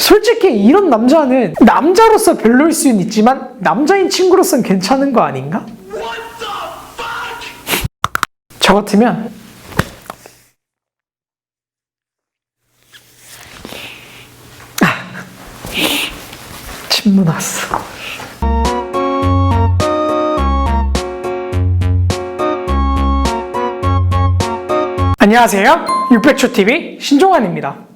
솔직히 이런 남자는 남자로서 별로일 수는 있지만 남자인 친구로서는 괜찮은 거 아닌가? 저 같으면 침도 나왔어. 안녕하세요. 600초TV 신종환입니다.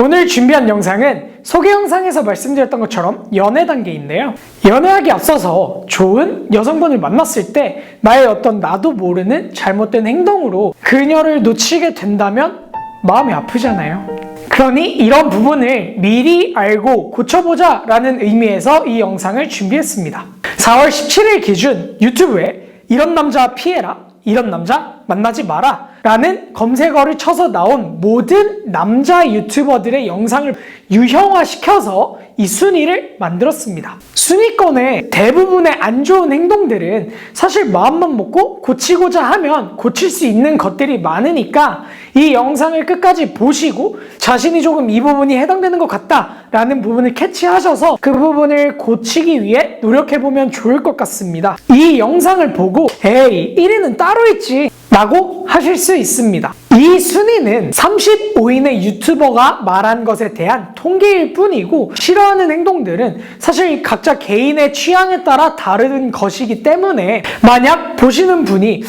오늘 준비한 영상은 소개 영상에서 말씀드렸던 것처럼 연애 단계인데요. 연애하기 앞서서 좋은 여성분을 만났을 때 나의 어떤 나도 모르는 잘못된 행동으로 그녀를 놓치게 된다면 마음이 아프잖아요. 그러니 이런 부분을 미리 알고 고쳐보자 라는 의미에서 이 영상을 준비했습니다. 4월 17일 기준 유튜브에 이런 남자 피해라, 이런 남자 만나지 마라 라는 검색어를 쳐서 나온 모든 남자 유튜버들의 영상을 유형화시켜서 이 순위를 만들었습니다. 순위권의 대부분의 안 좋은 행동들은 사실 마음만 먹고 고치고자 하면 고칠 수 있는 것들이 많으니까 이 영상을 끝까지 보시고 자신이 조금 이 부분이 해당되는 것 같다라는 부분을 캐치하셔서 그 부분을 고치기 위해 노력해보면 좋을 것 같습니다. 이 영상을 보고 에이 1위는 따로 있지 라고 하실 수 있습니다. 이 순위는 35인의 유튜버가 말한 것에 대한 통계일 뿐이고 싫어하는 행동들은 사실 각자 개인의 취향에 따라 다른 것이기 때문에 만약 보시는 분이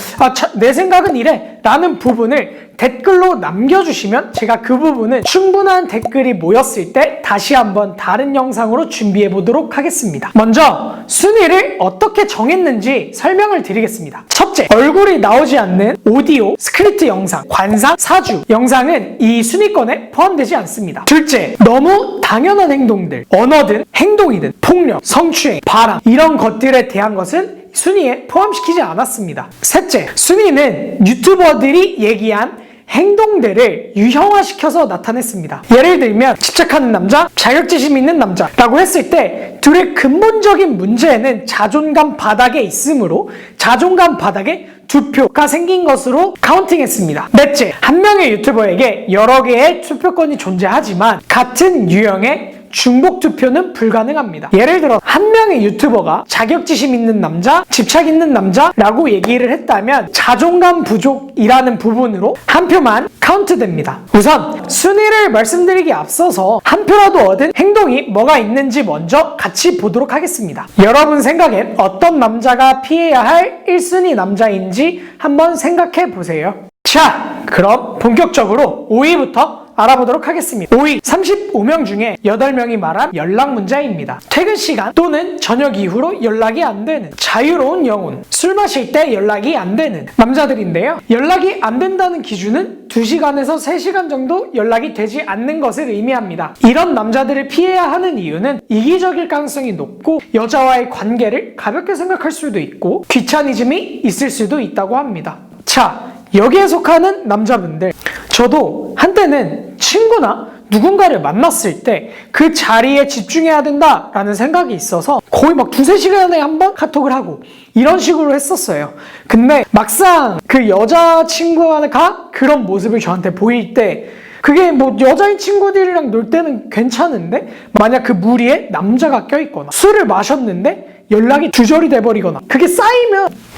내 생각은 이래 라는 부분을 댓글로 남겨주시면 제가 그 부분은 충분한 댓글이 모였을 때 다시 한번 다른 영상으로 준비해 보도록 하겠습니다. 먼저 순위를 어떻게 정했는지 설명을 드리겠습니다. 첫째, 얼굴이 나오지 않는 오디오, 스크립트 영상, 관상, 사주 영상은 이 순위권에 포함되지 않습니다. 둘째, 너무 당연한 행동들, 언어든 행동이든 폭력, 성추행, 바람 이런 것들에 대한 것은 순위에 포함시키지 않았습니다. 셋째, 순위는 유튜버들이 얘기한 행동들을 유형화시켜서 나타냈습니다. 예를 들면 집착하는 남자, 자격지심 있는 남자라고 했을 때 둘의 근본적인 문제는 자존감 바닥에 있으므로 자존감 바닥에 2표가 생긴 것으로 카운팅했습니다. 넷째, 한 명의 유튜버에게 여러 개의 투표권이 존재하지만 같은 유형의 중복 투표는 불가능합니다. 예를 들어 한 명의 유튜버가 자격지심 있는 남자, 집착 있는 남자라고 얘기를 했다면 자존감 부족이라는 부분으로 한 표만 카운트됩니다. 우선 순위를 말씀드리기 앞서서 한 표라도 얻은 행동이 뭐가 있는지 먼저 같이 보도록 하겠습니다. 여러분 생각엔 어떤 남자가 피해야 할 1순위 남자인지 한번 생각해 보세요. 자, 그럼 본격적으로 5위부터 알아보도록 하겠습니다. 5위, 35명 중에 8명이 말한 연락 문자입니다. 퇴근 시간 또는 저녁 이후로 연락이 안 되는 자유로운 영혼, 술 마실 때 연락이 안 되는 남자들인데요. 연락이 안 된다는 기준은 2시간에서 3시간 정도 연락이 되지 않는 것을 의미합니다. 이런 남자들을 피해야 하는 이유는 이기적일 가능성이 높고 여자와의 관계를 가볍게 생각할 수도 있고 귀차니즘이 있을 수도 있다고 합니다. 자, 여기에 속하는 남자분들, 저도 한때는 친구나 누군가를 만났을 때 그 자리에 집중해야 된다라는 생각이 있어서 거의 막 2-3시간에 한 번 카톡을 하고 이런 식으로 했었어요. 근데 막상 그 여자친구가 그런 모습을 저한테 보일 때 그게 뭐 여자인 친구들이랑 놀 때는 괜찮은데 만약 그 무리에 남자가 껴있거나 술을 마셨는데 연락이 두절이 돼버리거나 그게 쌓이면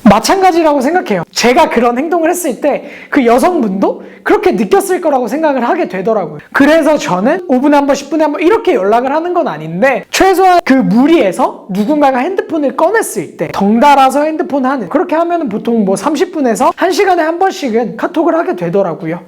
마찬가지라고 생각해요. 제가 그런 행동을 했을 때 그 여성분도 그렇게 느꼈을 거라고 생각을 하게 되더라고요. 그래서 저는 5분에 한 번, 10분에 한 번 이렇게 연락을 하는 건 아닌데 최소한 그 무리에서 누군가가 핸드폰을 꺼냈을 때 덩달아서 핸드폰 하는 그렇게 하면 보통 뭐 30분에서 1시간에 한 번씩은 카톡을 하게 되더라고요.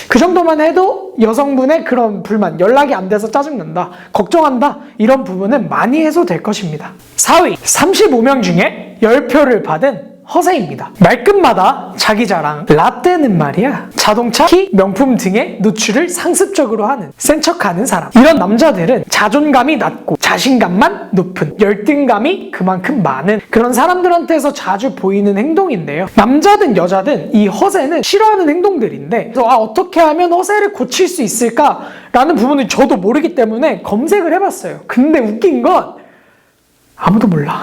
그 정도만 해도 여성분의 그런 불만, 연락이 안 돼서 짜증난다, 걱정한다 이런 부분은 많이 해소될 것입니다. 4위, 35명 중에 10표를 받은 허세입니다. 말끝마다 자기 자랑, 라떼는 말이야 자동차, 키, 명품 등의 노출을 상습적으로 하는 센 척하는 사람. 이런 남자들은 자존감이 낮고 자신감만 높은 열등감이 그만큼 많은 그런 사람들한테서 자주 보이는 행동인데요. 남자든 여자든 이 허세는 싫어하는 행동들인데 그래서 어떻게 하면 허세를 고칠 수 있을까라는 부분을 저도 모르기 때문에 검색을 해봤어요. 근데 웃긴 건 아무도 몰라.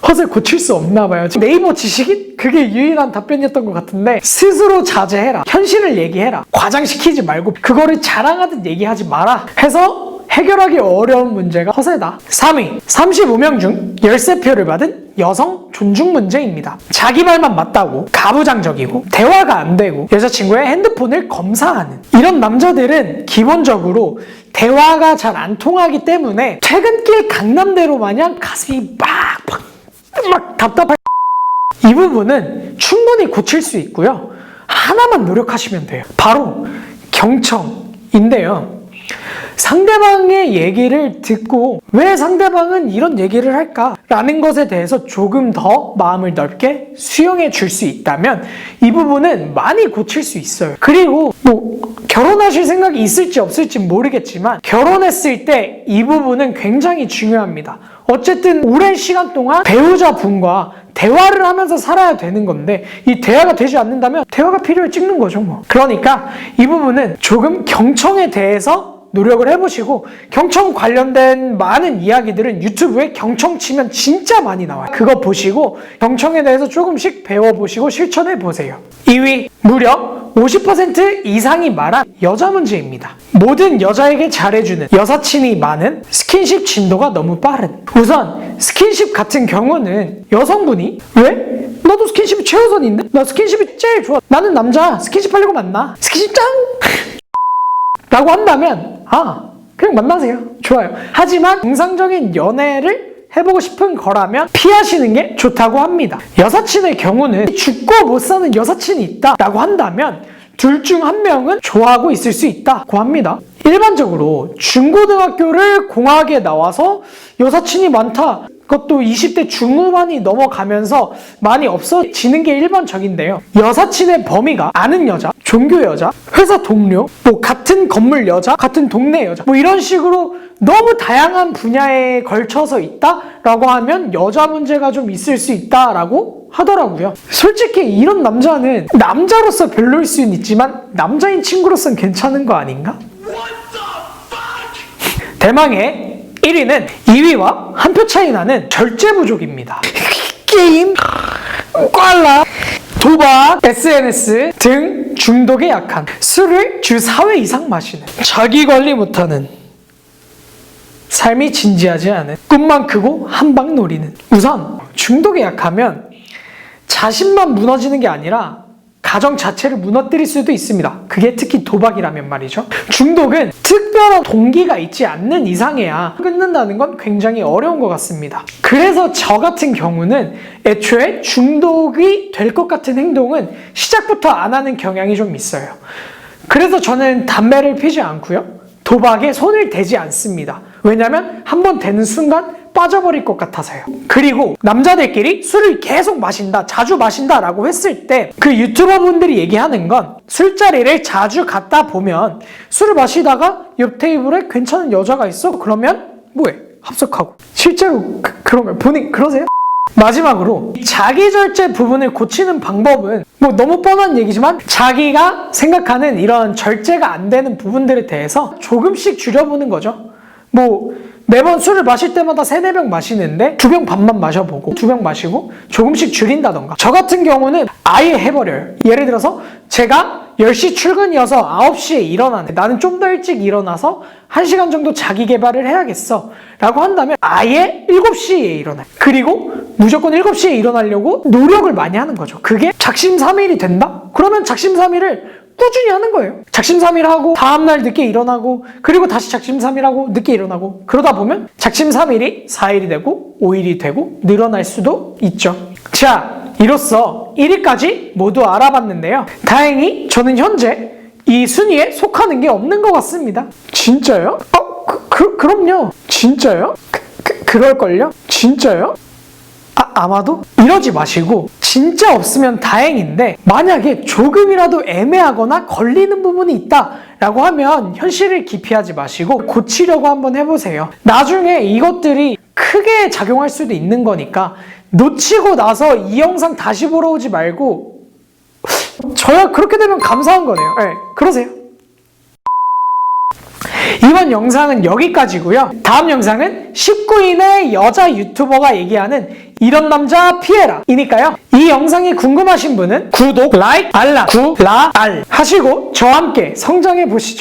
허세 고칠 수 없나 봐요. 네이버 지식인? 그게 유일한 답변이었던 것 같은데 스스로 자제해라. 현실을 얘기해라. 과장시키지 말고 그거를 자랑하듯 얘기하지 마라. 해서 해결하기 어려운 문제가 허세다. 3위, 35명 중 13표를 받은 여성 존중 문제입니다. 자기 말만 맞다고 가부장적이고 대화가 안 되고 여자친구의 핸드폰을 검사하는 이런 남자들은 기본적으로 대화가 잘 안 통하기 때문에 퇴근길 강남대로 마냥 가슴이 막 답답할 이 부분은 충분히 고칠 수 있고요. 하나만 노력하시면 돼요. 바로 경청인데요. 상대방의 얘기를 듣고 왜 상대방은 이런 얘기를 할까라는 것에 대해서 조금 더 마음을 넓게 수용해 줄 수 있다면 이 부분은 많이 고칠 수 있어요. 그리고 결혼하실 생각이 있을지 없을지 모르겠지만 결혼했을 때 이 부분은 굉장히 중요합니다. 어쨌든 오랜 시간 동안 배우자분과 대화를 하면서 살아야 되는 건데 이 대화가 되지 않는다면 대화가 필요해 찍는 거죠 뭐. 그러니까 이 부분은 조금 경청에 대해서 노력을 해보시고 경청 관련된 많은 이야기들은 유튜브에 경청 치면 진짜 많이 나와요. 그거 보시고 경청에 대해서 조금씩 배워보시고 실천해보세요. 2위, 무려 50% 이상이 말한 여자 문제입니다. 모든 여자에게 잘해주는 여사친이 많은 스킨십 진도가 너무 빠른. 우선 스킨십 같은 경우는 여성분이 왜? 나도 스킨십이 최우선인데? 나 스킨십이 제일 좋아. 나는 남자 스킨십 하려고 만나. 스킨십 짱! 라고 한다면 그냥 만나세요. 좋아요. 하지만 정상적인 연애를 해보고 싶은 거라면 피하시는 게 좋다고 합니다. 여사친의 경우는 죽고 못 사는 여사친이 있다라고 한다면 둘 중 한 명은 좋아하고 있을 수 있다고 합니다. 일반적으로 중고등학교를 공학에 나와서 여사친이 많다. 그것도 20대 중후반이 넘어가면서 많이 없어지는 게 일반적인데요. 여사친의 범위가 아는 여자, 종교 여자, 회사 동료, 같은 건물 여자, 같은 동네 여자 이런 식으로 너무 다양한 분야에 걸쳐서 있다라고 하면 여자 문제가 좀 있을 수 있다라고 하더라고요. 솔직히 이런 남자는 남자로서 별로일 수는 있지만 남자인 친구로서는 괜찮은 거 아닌가? 대망의 1위는 2위와 한 표 차이 나는 절제부족입니다. 게임, 꽐라, 도박, SNS 등 중독에 약한 술을 주 4회 이상 마시는 자기 관리 못하는 삶이 진지하지 않은 꿈만 크고 한 방 노리는 우선 중독에 약하면 자신만 무너지는 게 아니라 가정 자체를 무너뜨릴 수도 있습니다. 그게 특히 도박이라면 말이죠. 중독은 특별한 동기가 있지 않는 이상해야 끊는다는 건 굉장히 어려운 것 같습니다. 그래서 저 같은 경우는 애초에 중독이 될 것 같은 행동은 시작부터 안 하는 경향이 좀 있어요. 그래서 저는 담배를 피지 않고요. 도박에 손을 대지 않습니다. 왜냐면 한번 대는 순간 빠져버릴 것 같아서요. 그리고 남자들끼리 술을 계속 마신다, 자주 마신다라고 했을 때 그 유튜버 분들이 얘기하는 건 술자리를 자주 갔다 보면 술을 마시다가 옆 테이블에 괜찮은 여자가 있어? 그러면 뭐해? 합석하고. 실제로 그런 거예요. 본인 그러세요? 마지막으로 자기 절제 부분을 고치는 방법은 너무 뻔한 얘기지만 자기가 생각하는 이런 절제가 안 되는 부분들에 대해서 조금씩 줄여보는 거죠. 매번 술을 마실 때마다 3-4병 마시는데 2병 반만 마셔보고 2병 마시고 조금씩 줄인다던가. 저 같은 경우는 아예 해버려요. 예를 들어서 제가 10시 출근이어서 9시에 일어나는데 나는 좀 더 일찍 일어나서 1시간 정도 자기 개발을 해야겠어 라고 한다면 아예 7시에 일어나요. 그리고 무조건 7시에 일어나려고 노력을 많이 하는 거죠. 그게 작심삼일이 된다? 그러면 작심삼일을 꾸준히 하는 거예요. 작심삼일하고 다음날 늦게 일어나고 그리고 다시 작심삼일하고 늦게 일어나고 그러다 보면 작심삼일이 4일이 되고 5일이 되고 늘어날 수도 있죠. 자, 이로써 1위까지 모두 알아봤는데요. 다행히 저는 현재 이 순위에 속하는 게 없는 것 같습니다. 진짜요? 그럼요. 진짜요? 그럴걸요? 진짜요? 아마도? 이러지 마시고 진짜 없으면 다행인데 만약에 조금이라도 애매하거나 걸리는 부분이 있다라고 하면 현실을 기피하지 마시고 고치려고 한번 해보세요. 나중에 이것들이 크게 작용할 수도 있는 거니까 놓치고 나서 이 영상 다시 보러 오지 말고 저야 그렇게 되면 감사한 거네요. 네, 그러세요. 이번 영상은 여기까지고요. 다음 영상은 19인의 여자 유튜버가 얘기하는 이런 남자 피해라 이니까요. 이 영상이 궁금하신 분은 구독, 라이크, 알람, 구, 라, 알 하시고 저와 함께 성장해 보시죠.